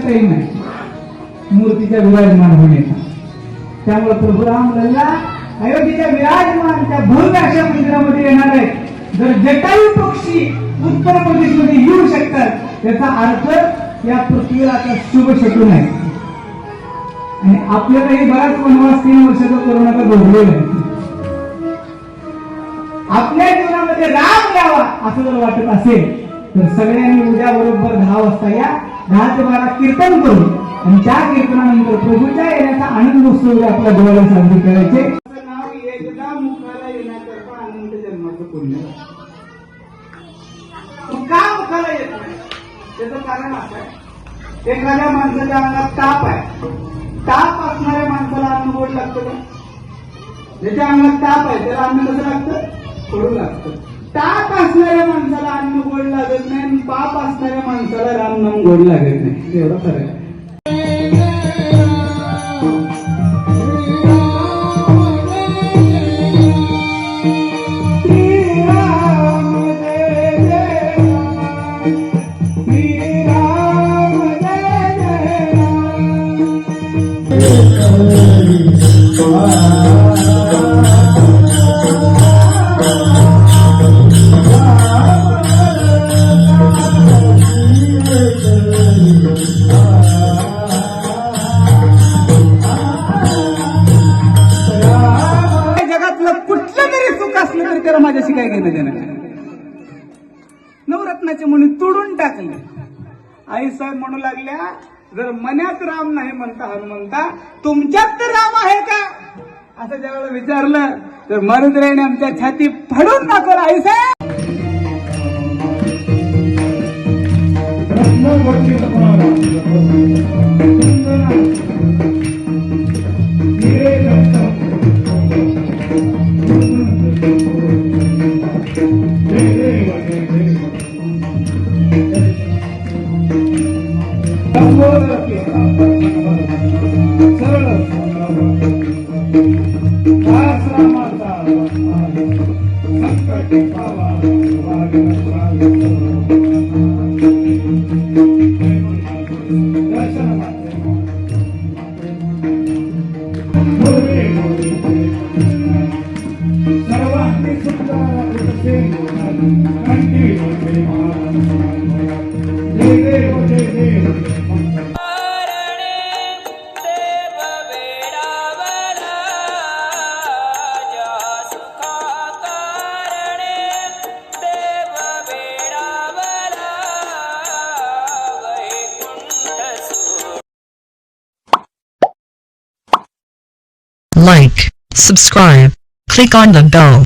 काही नाही मूर्तीच्या विराजमान होण्याचा. त्यामुळे प्रभू राम लल्ला अयोध्येच्या विराजमान त्या भव्य अशा मंदिरामध्ये येणार आहेत. जर जटायू पक्षी उत्तर प्रदेशमध्ये येऊ शकतात त्याचा अर्थ या पृथ्वीला आता शुभ शकुन आहे. आणि आपल्यालाही बराच वनवास 3 वर्षाचा कोरोनाचा भोगलेला आहे. आपल्या जीवनामध्ये राम यावा असं जर वाटत असेल तर सगळ्यांनी उद्या बरोबर 10 वाजता या. 10 ते 12 कीर्तन करू आणि त्या कीर्तनानंतर प्रभूच्या येण्याचा आनंद उत्सव आपल्या डोळ्याला साजरे करायचे. नाव एकदा मुखाला येण्याकरता अनंत जन्माचं पुण्य. का मुखाला येत नाही त्याचं कारण असं आहे, एखाद्या माणसाच्या अंगात ताप आहे, ताप असणाऱ्या माणसाला अन्न गोड लागतं का? ज्याच्या अंगात ताप आहे त्याला अन्न कसं लागतं? कडू लागतं. ताप असणाऱ्या माणसाला अन्न गोड लागत नाही आणि पाप असणाऱ्या माणसाला राम नाम गोड लागत नाही. एवढा फरक आहे. माझ्याशी काय घेणं देणं. नवरत्नाचे मुनी तोडून टाकले. आई साहेब म्हणू लागल्या जर मनात राम नाही म्हणता हनुमंता तुमच्यात तर राम आहे का असं ज्यावेळेला विचारलं तर मरुद्रेने आमच्या छाती फाडून दाखवलं. आई साहेब like, subscribe, click on the bell.